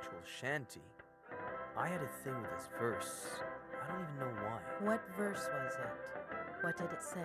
actual shanty. I had a thing with this verse. I don't even know why. What verse was it? What did it say?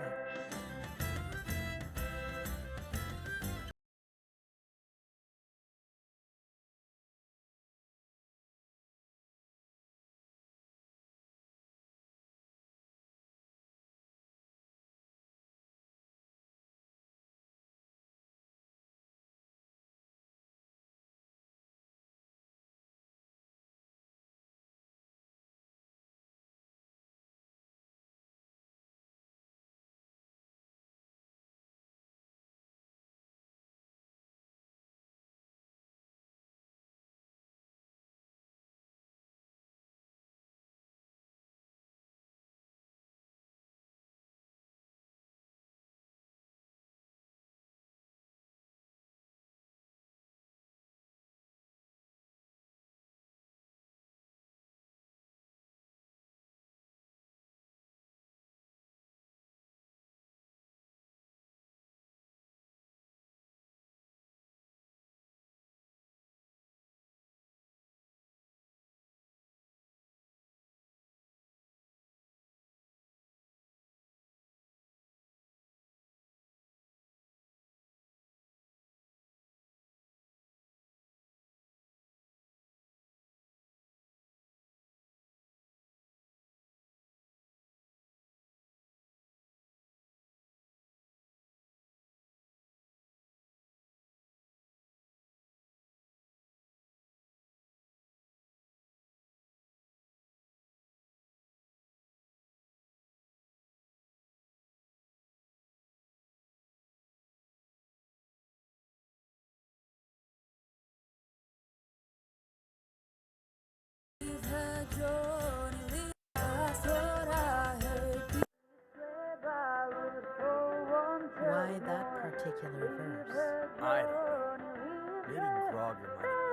Why that particular verse? I don't know. Maybe Grog reminded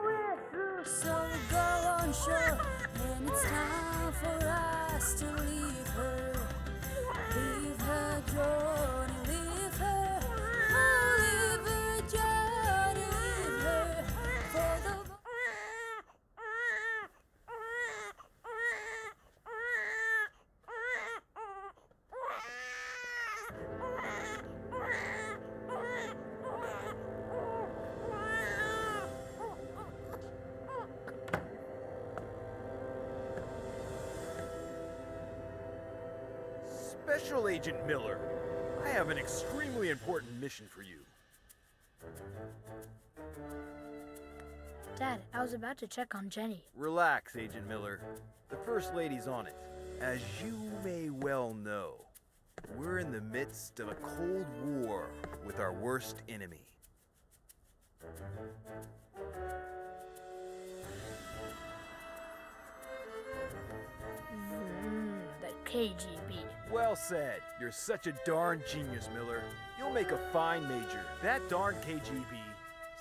me of a certain video game. So we go on shore, and it's time for us to leave her. Leave her, Johnny, leave her. Oh, leave her, Johnny, leave her. For the Special Agent Miller, I have an extremely important mission for you. Dad, I was about to check on Jenny. Relax, Agent Miller. The First Lady's on it. As you may well know, we're in the midst of a Cold War with our worst enemy. The KGB. Well said. You're such a darn genius, Miller. You'll make a fine major. That darn KGB.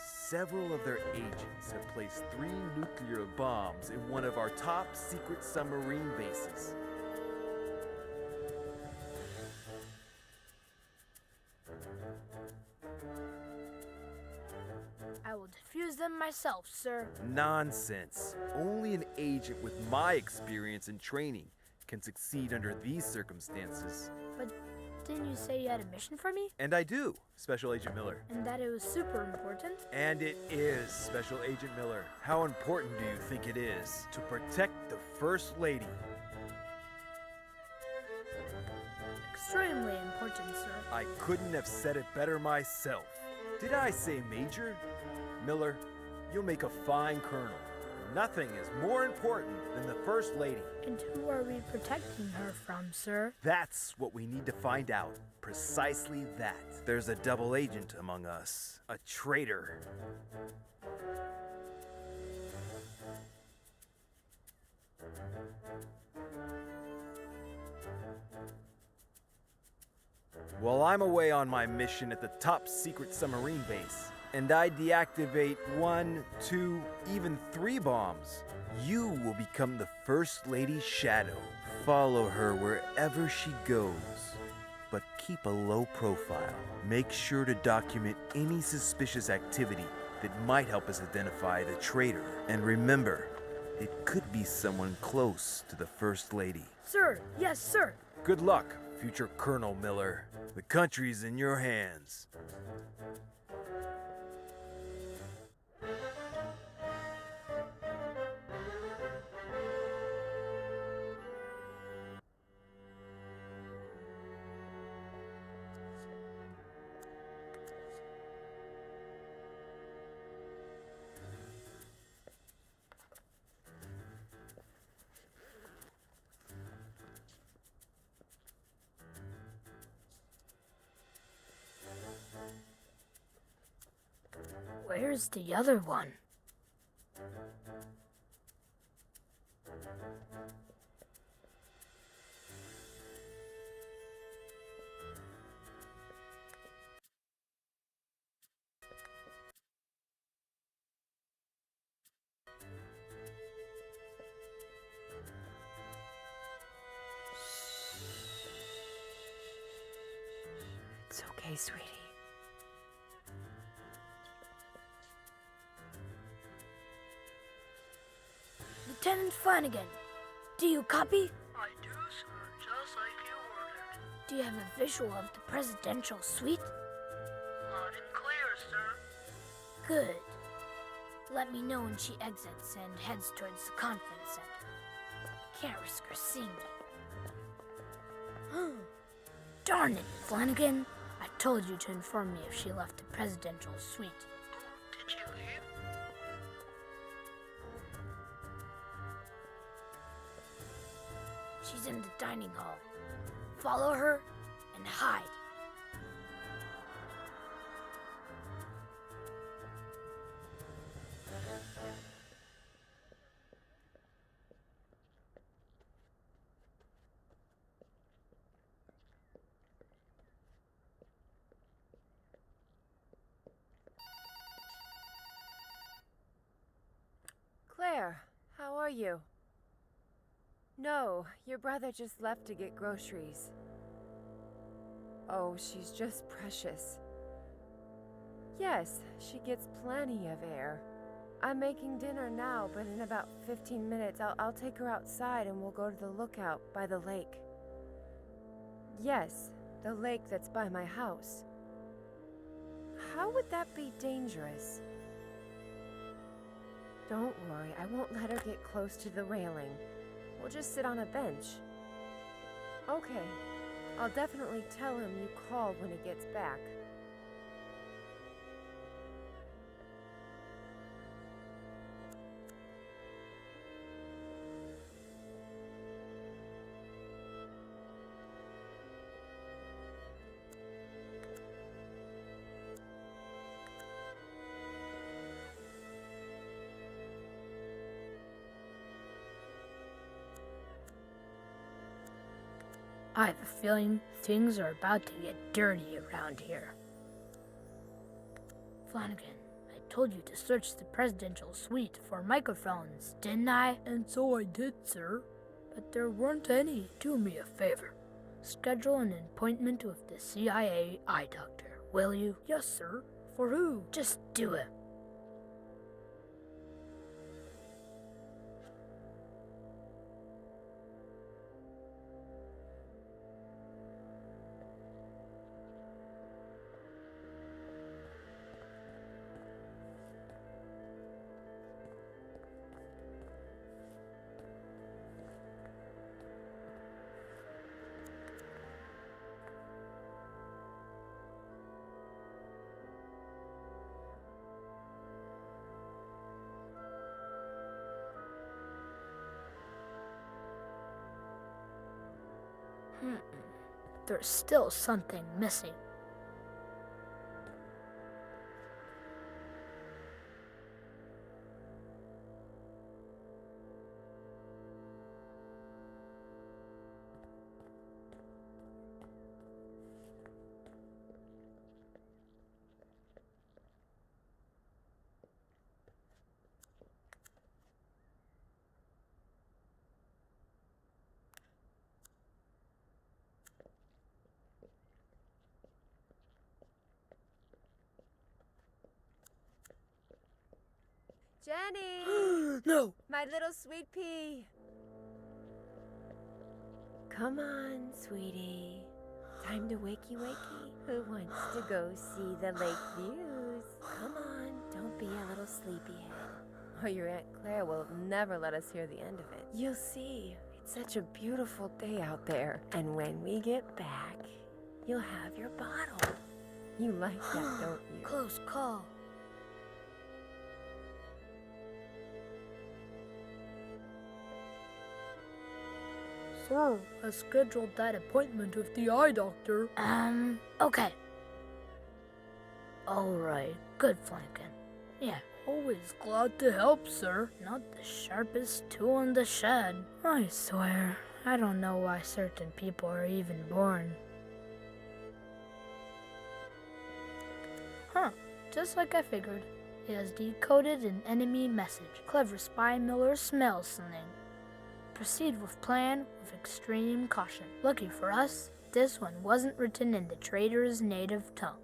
Several of their agents have placed 3 nuclear bombs in one of our top secret submarine bases. I will defuse them myself, sir. Nonsense. Only an agent with my experience and training can succeed under these circumstances. But didn't you say you had a mission for me? And I do, Special Agent Miller. And that it was super important? And it is, Special Agent Miller. How important do you think it is to protect the First Lady? Extremely important, sir. I couldn't have said it better myself. Did I say Major? Miller, you'll make a fine colonel. Nothing is more important than the First Lady. And who are we protecting her from, sir? That's what we need to find out. Precisely that. There's a double agent among us. A traitor. While I'm away on my mission at the top secret submarine base, and I deactivate 1, 2, even 3 bombs, you will become the First Lady's shadow. Follow her wherever she goes, but keep a low profile. Make sure to document any suspicious activity that might help us identify the traitor. And remember, it could be someone close to the First Lady. Sir, yes, sir. Good luck, future Colonel Miller. The country's in your hands. Where's the other one? It's okay, sweetie. Lieutenant Flanagan, do you copy? I do, sir, just like you ordered. Do you have a visual of the presidential suite? Loud and clear, sir. Good. Let me know when she exits and heads towards the conference center. Can't risk her seeing me. Darn it, Flanagan. I told you to inform me if she left the presidential suite. Did she leave? She's in the dining hall. Follow her and hide. Claire, how are you? No, your brother just left to get groceries. Oh, she's just precious. Yes, she gets plenty of air. I'm making dinner now, but in about 15 minutes I'll take her outside and we'll go to the lookout by the lake. Yes, the lake that's by my house. How would that be dangerous? Don't worry, I won't let her get close to the railing. We'll just sit on a bench. Okay, I'll definitely tell him you called when he gets back. I have a feeling things are about to get dirty around here. Flanagan, I told you to search the presidential suite for microphones, didn't I? And so I did, sir. But there weren't any. Do me a favor. Schedule an appointment with the CIA eye doctor, will you? Yes, sir. For who? Just do it. There's still something missing. Jenny! No! My little sweet pea! Come on, sweetie. Time to wakey wakey. Who wants to go see the lake views? Come on, don't be a little sleepyhead. Or your Aunt Claire will never let us hear the end of it. You'll see, it's such a beautiful day out there. And when we get back, you'll have your bottle. You like that, don't you? Close call. Sir, I scheduled that appointment with the eye doctor. Okay. Alright, good flanking. Yeah, always glad to help, sir. Not the sharpest tool in the shed. I swear, I don't know why certain people are even born. Huh, just like I figured. It has decoded an enemy message. Clever spy Miller smells something. Proceed with plan with extreme caution. Lucky for us, this one wasn't written in the traitor's native tongue.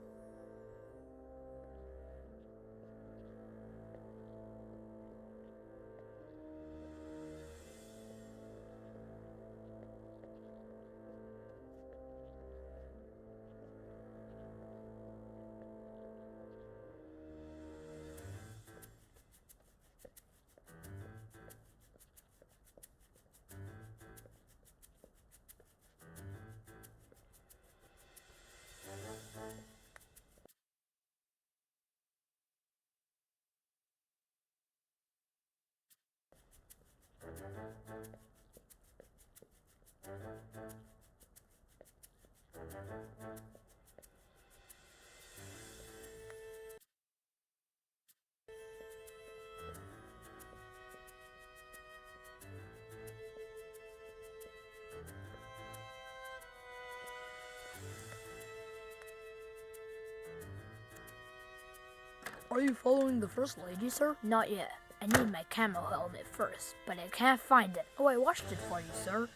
Are you following the First Lady, sir? Not yet. I need my camo helmet first, but I can't find it. Oh, I washed it for you, sir.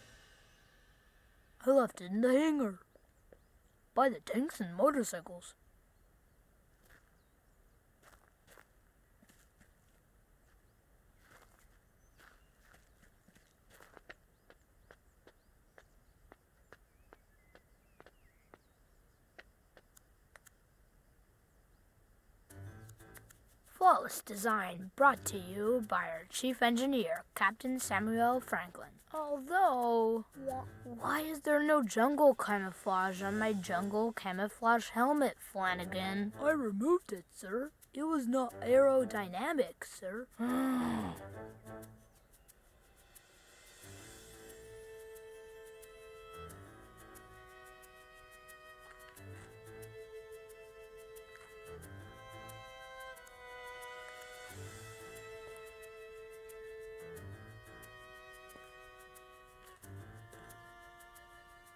I left it in the hangar. By the tanks and motorcycles. Flawless design brought to you by our chief engineer, Captain Samuel Franklin. Although, why is there no jungle camouflage on my jungle camouflage helmet, Flanagan? I removed it, sir. It was not aerodynamic, sir.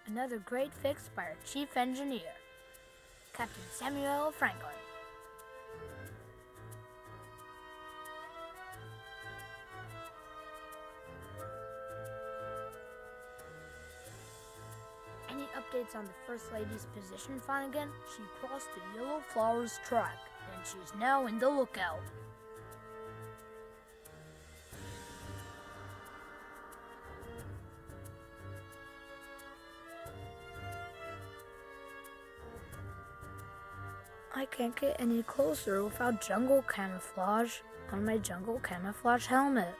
Another great fix by our chief engineer, Captain Samuel Franklin. Any updates on the First Lady's position, Flanagan? She crossed the Yellow Flowers track, and she's now in the lookout. I can't get any closer without jungle camouflage on my jungle camouflage helmet.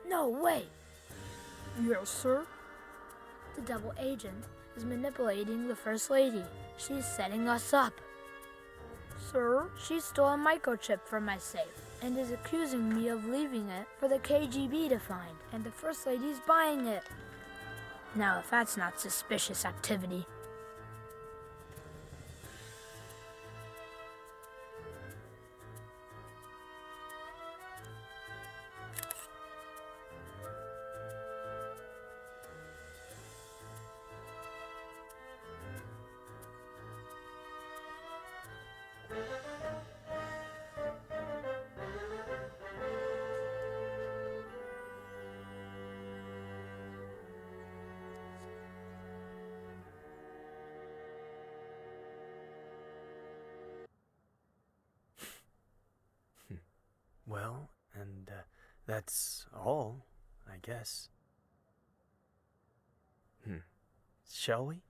No way! Yes, sir? The double agent is manipulating the First Lady. She's setting us up. Sir, she stole a microchip from my safe and is accusing me of leaving it for the KGB to find, and the First Lady's buying it. Now, if that's not suspicious activity. Well, and that's all, I guess. Shall we?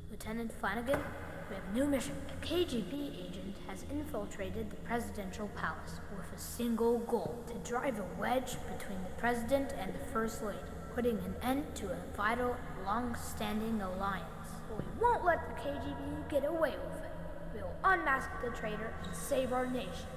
Lieutenant Flanagan, we have a new mission. A KGB agent has infiltrated the presidential palace with a single goal: to drive a wedge between the president and the First Lady, putting an end to a vital, long-standing alliance. But we won't let the KGB get away with it. We will unmask the traitor and save our nation.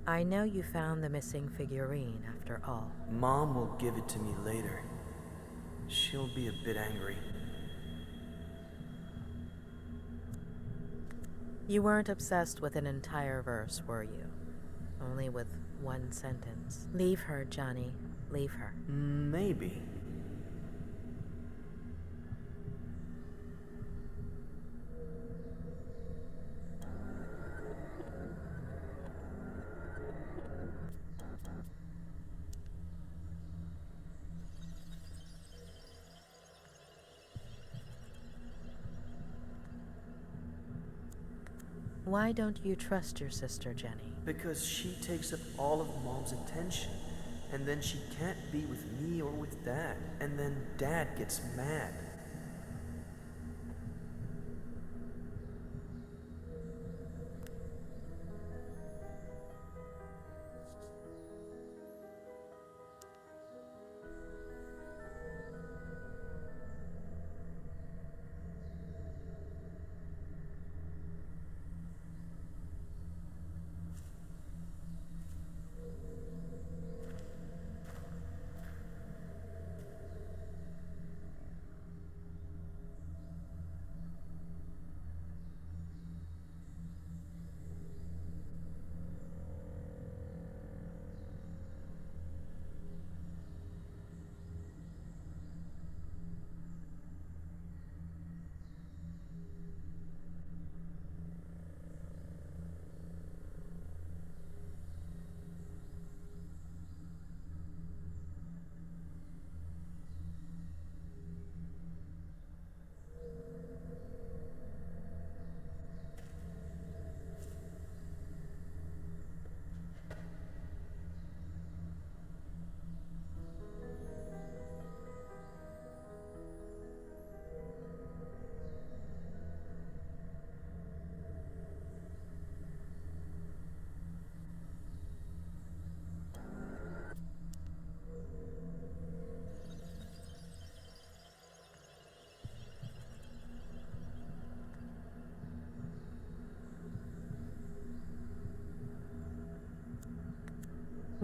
I know you found the missing figurine after all. Mom will give it to me later. She'll be a bit angry. You weren't obsessed with an entire verse, were you? Only with one sentence. Leave her, Johnny. Leave her. Maybe. Why don't you trust your sister, Jenny? Because she takes up all of Mom's attention, and then she can't be with me or with Dad, and then Dad gets mad.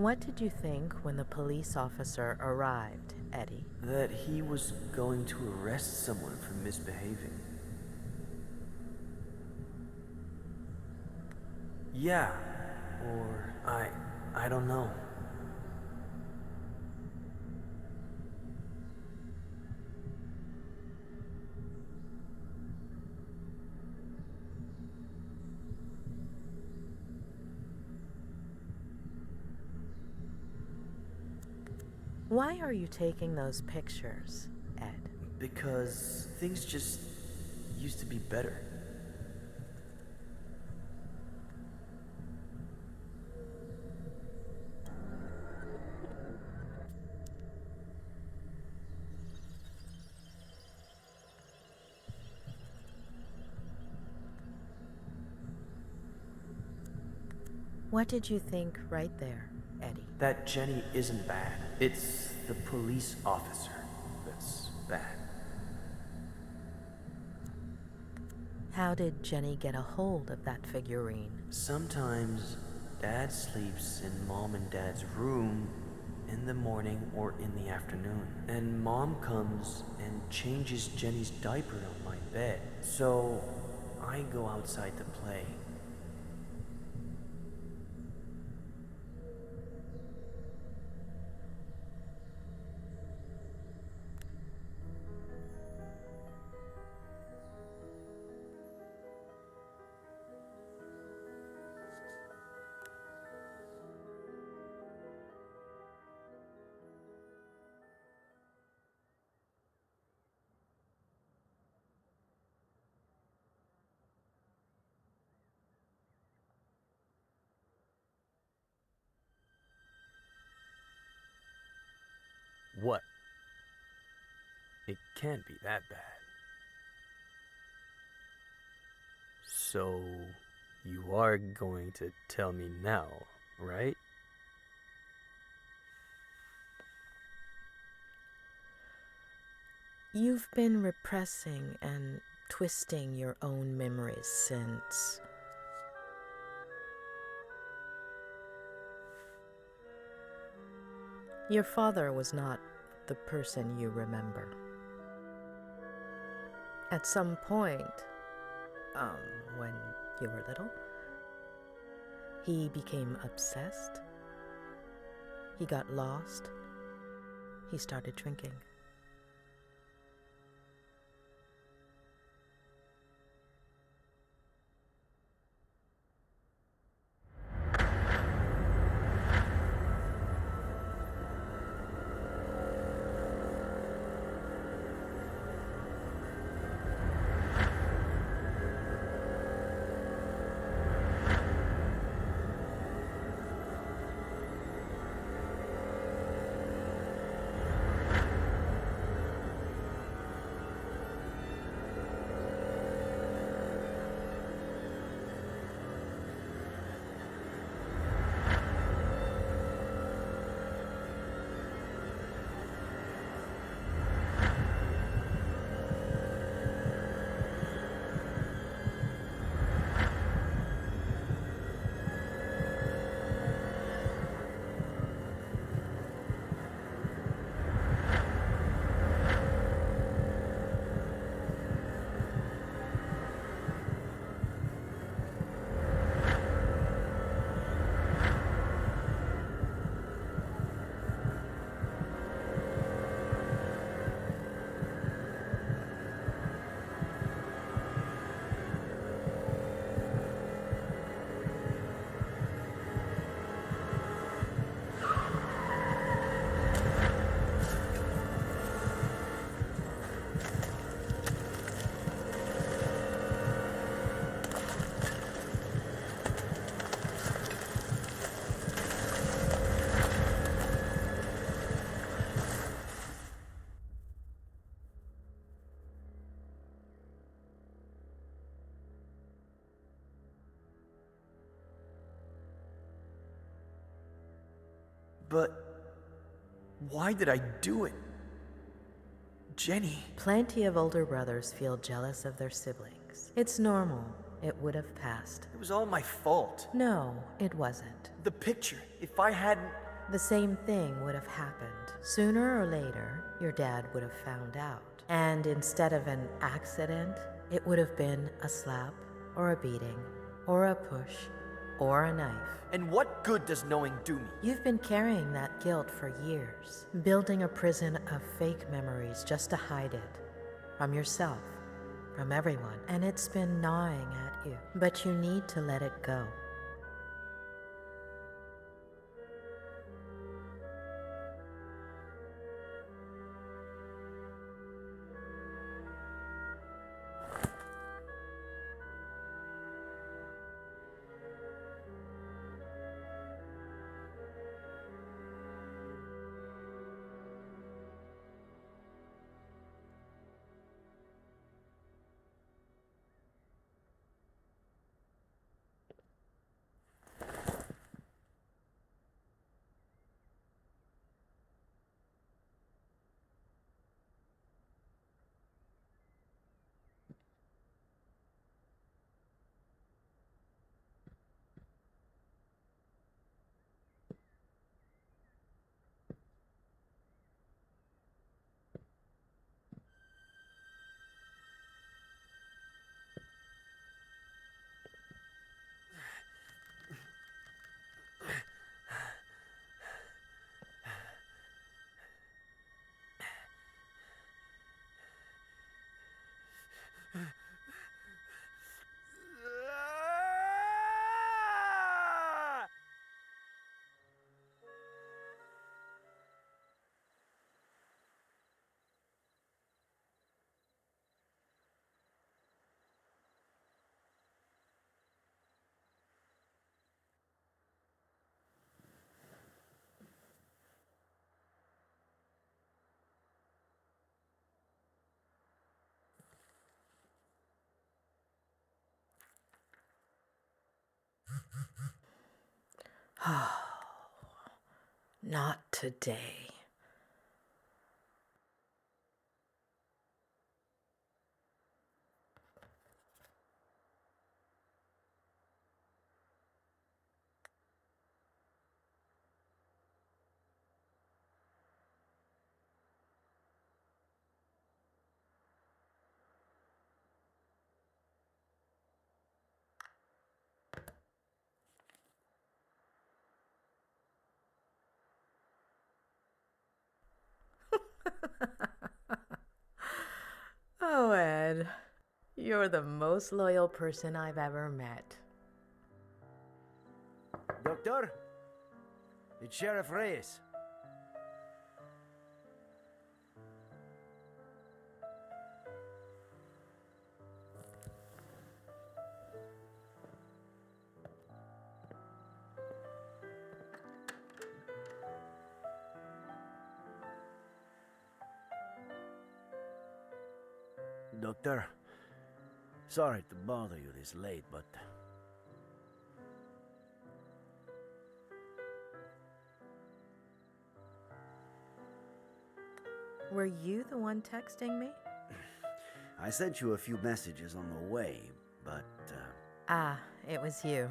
What did you think when the police officer arrived, Eddie? That he was going to arrest someone for misbehaving. Yeah, or I don't know. Why are you taking those pictures, Ed? Because things just used to be better. What did you think right there, Eddie? That Jenny isn't bad. It's the police officer that's bad. How did Jenny get a hold of that figurine? Sometimes Dad sleeps in Mom and Dad's room in the morning or in the afternoon. And Mom comes and changes Jenny's diaper on my bed. So I go outside to play. What? It can't be that bad. So, you are going to tell me now, right? You've been repressing and twisting your own memories since... Your father was not the person you remember. At some point, when you were little, he became obsessed. He got lost. He started drinking. But why did I do it? Jenny. Plenty of older brothers feel jealous of their siblings. It's normal. It would have passed. It was all my fault. No, it wasn't. The picture. If I hadn't... the same thing would have happened. Sooner or later, your dad would have found out. And instead of an accident, it would have been a slap, or a beating, or a push, or a knife. And what good does knowing do me? You've been carrying that guilt for years, building a prison of fake memories just to hide it. From yourself, from everyone, and it's been gnawing at you. But you need to let it go. Not today. Oh, Ed, you're the most loyal person I've ever met. Doctor? It's Sheriff Reyes. Doctor, sorry to bother you this late, but Were you the one texting me? I sent you a few messages on the way, but Ah, it was you.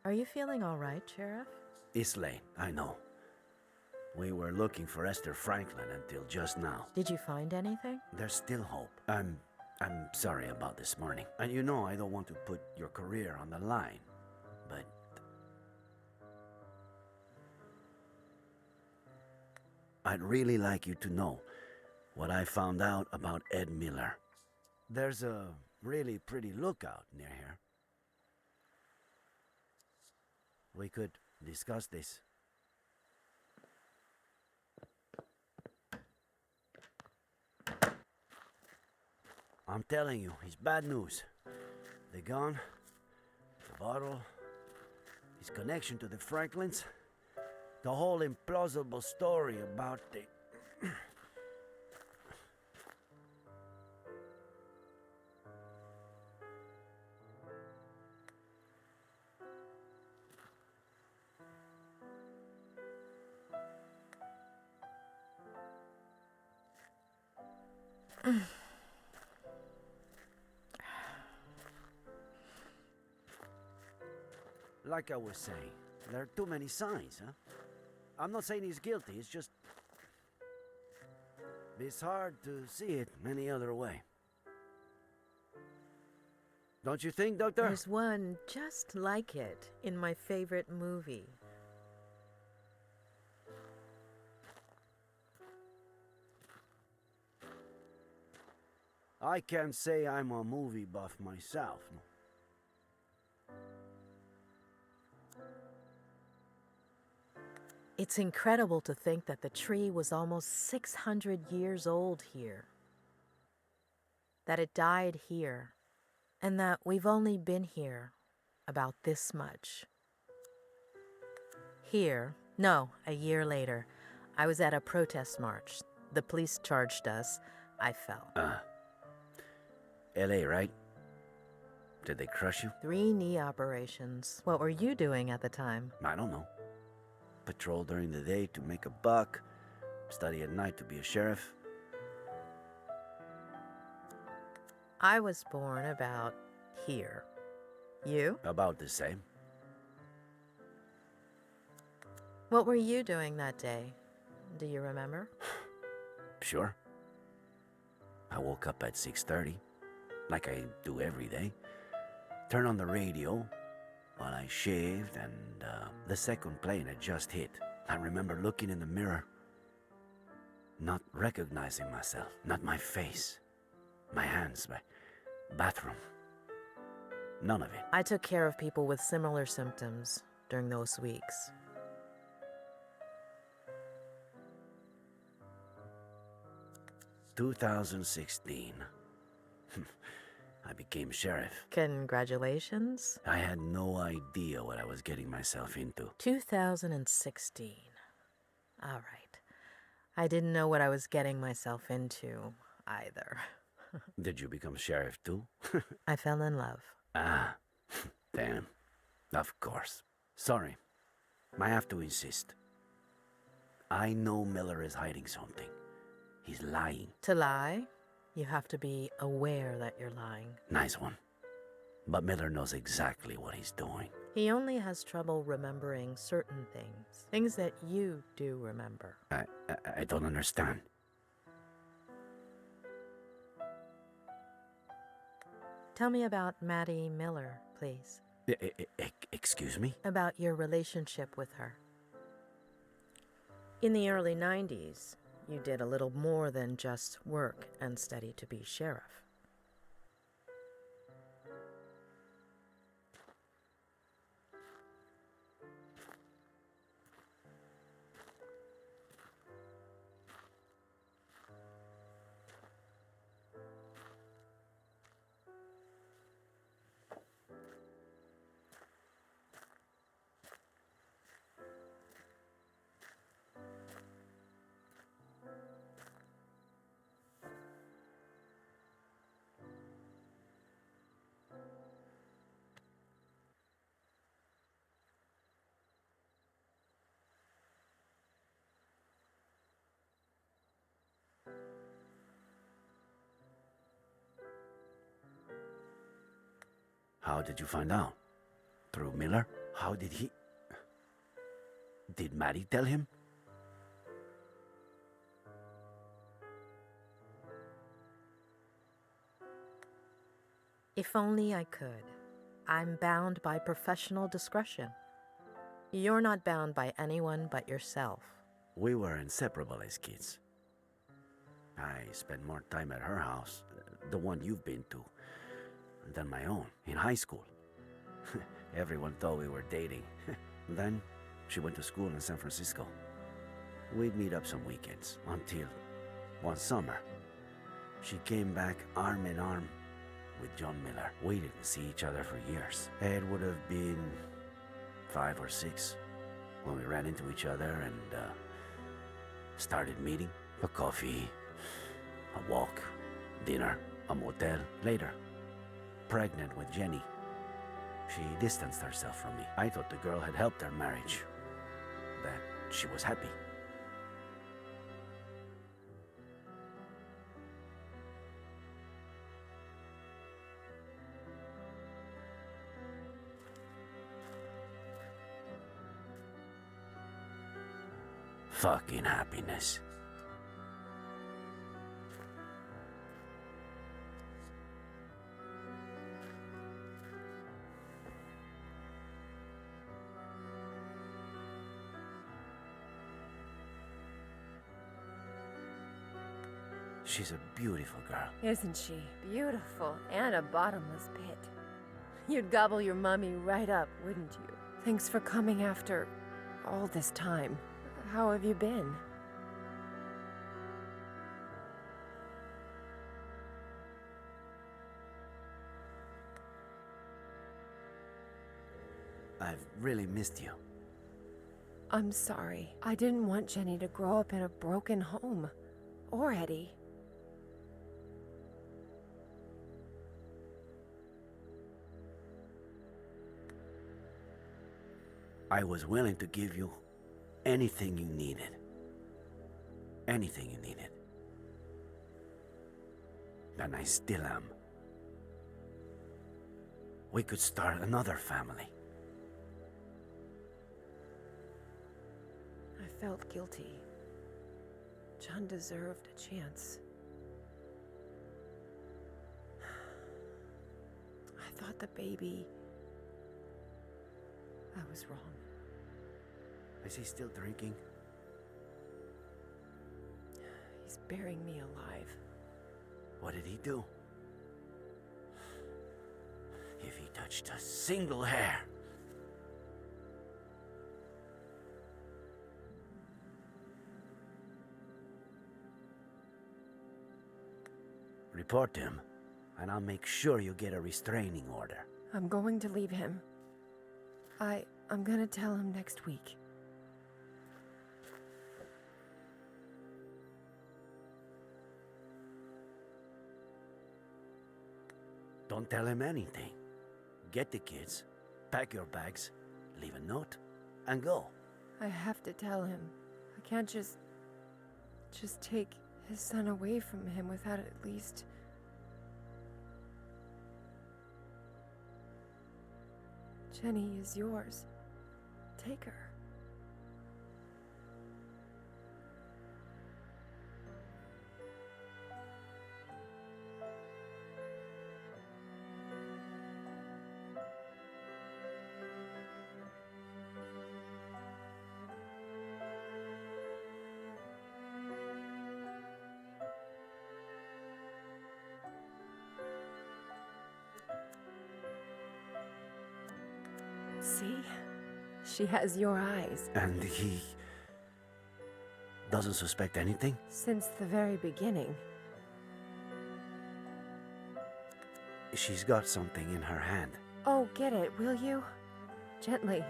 Are you feeling all right, Sheriff? it's late, I know. We were looking for Esther Franklin until just now. Did you find anything? There's still hope. I'm sorry about this morning. And you know I don't want to put your career on the line, but I'd really like you to know what I found out about Ed Miller. There's a really pretty lookout near here. We could discuss this. I'm telling you, it's bad news. The gun, the bottle, his connection to the Franklins, the whole implausible story about the... Like I was saying, There are too many signs, huh? I'm not saying he's guilty, it's just... It's hard to see it any other way. Don't you think, Doctor? There's one just like it in my favorite movie. I can't say I'm a movie buff myself. No. It's incredible to think that the tree was almost 600 years old here. That it died here, and that we've only been here about this much. Here, no, a year later, I was at a protest march. The police charged us. I fell. LA, right? Did they crush you? 3 knee operations. What were you doing at the time? I don't know. Patrol during the day to make a buck, study at night to be a sheriff. I was born about here. You? About the same. What were you doing that day? Do you remember? Sure. I woke up at 6:30, like I do every day. Turned on the radio while I shaved, and the second plane had just hit. I remember looking in the mirror, not recognizing myself, not my face, my hands, my bathroom. None of it. I took care of people with similar symptoms during those weeks. "2016. I became sheriff. Congratulations. I had no idea what I was getting myself into. 2016. All right. I didn't know what I was getting myself into either. Did you become sheriff too? I fell in love. Ah, damn. Of course. Sorry. I have to insist. I know Miller is hiding something. He's lying. To lie, you have to be aware that you're lying. Nice one. But Miller knows exactly what he's doing. He only has trouble remembering certain things. Things that you do remember. I don't understand. Tell me about Maddie Miller, please. Excuse me? About your relationship with her. In the early 90s, you did a little more than just work and study to be sheriff. How did you find out? Through Miller? How did he... Did Maddie tell him? If only I could. I'm bound by professional discretion. You're not bound by anyone but yourself. We were inseparable as kids. I spent more time at her house, the one you've been to, than my own, in high school. Everyone thought we were dating. Then, she went to school in San Francisco. We'd meet up some weekends, until one summer, she came back arm in arm with John Miller. We didn't see each other for years. It would have been 5 or 6 when we ran into each other and started meeting. A coffee, a walk, dinner, a motel. Later, pregnant with Jenny, she distanced herself from me. I thought the girl had helped our marriage, that she was happy. fucking happiness. She's a beautiful girl. Isn't she? Beautiful and a bottomless pit. You'd gobble your mummy right up, wouldn't you? Thanks for coming after all this time. How have you been? I've really missed you. I'm sorry. I didn't want Jenny to grow up in a broken home. Or Eddie. I was willing to give you anything you needed. Anything you needed. And I still am. We could start another family. I felt guilty. John deserved a chance. I thought the baby... I was wrong. Is he still drinking? He's burying me alive. What did he do? If he touched a single hair. Report him, and I'll make sure you get a restraining order. I'm going to leave him. I'm gonna tell him next week. Don't tell him anything. Get the kids, pack your bags, leave a note, and go. I have to tell him. I can't just take his son away from him without at least... Jenny is yours. Take her. See? She has your eyes. And he doesn't suspect anything? Since the very beginning. She's got something in her hand. Oh, get it, will you? Gently.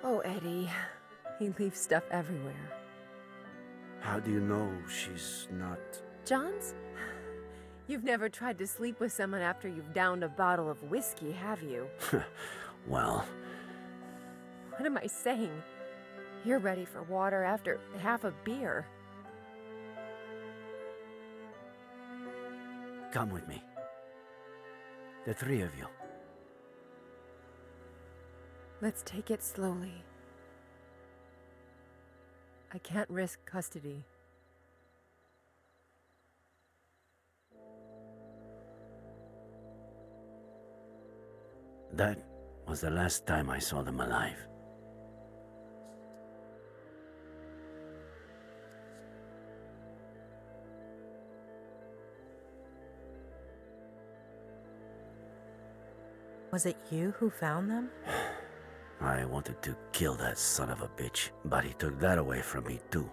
Oh, Eddie. He leaves stuff everywhere. How do you know she's not... John's? You've never tried to sleep with someone after you've downed a bottle of whiskey, have you? Well... What am I saying? You're ready for water after half a beer. Come with me. The three of you. Let's take it slowly. I can't risk custody. That was the last time I saw them alive. Was it you who found them? I wanted to kill that son of a bitch, but he took that away from me too.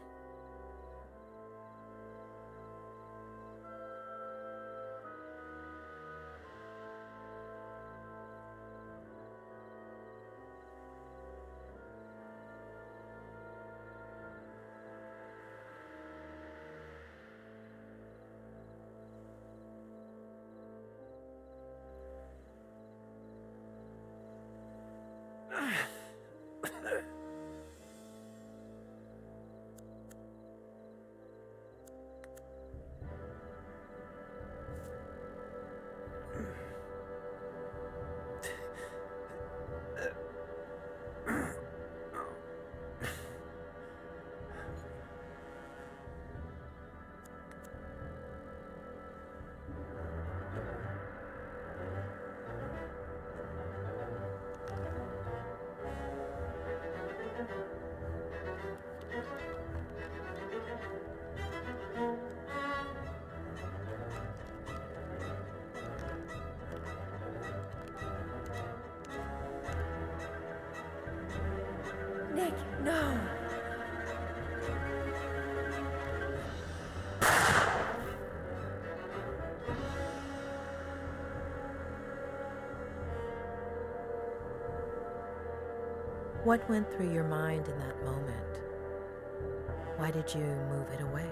Nick, no! What went through your mind in that moment? Why did you move it away?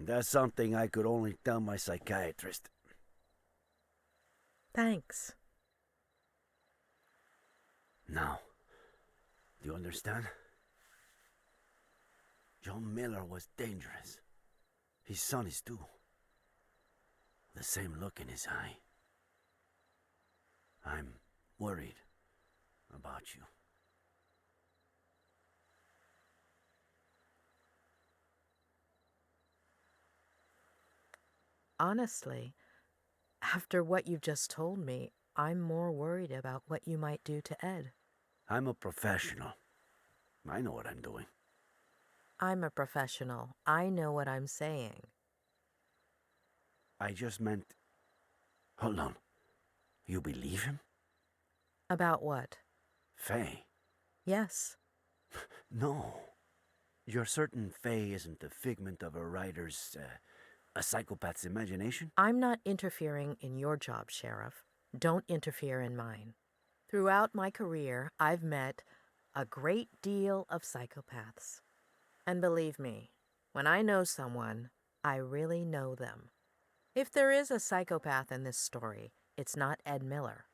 That's something I could only tell my psychiatrist. Thanks. Now, do you understand? John Miller was dangerous. His son is too. The same look in his eye. I'm worried about you. Honestly, after what you've just told me, I'm more worried about what you might do to Ed. I'm a professional. I know what I'm doing. I'm a professional. I know what I'm saying. I just meant... Hold on. You believe him? About what? Faye? Yes. No. You're certain Faye isn't a figment of a writer's, a psychopath's imagination? I'm not interfering in your job, Sheriff. Don't interfere in mine. Throughout my career, I've met a great deal of psychopaths. And believe me, when I know someone, I really know them. If there is a psychopath in this story, it's not Ed Miller.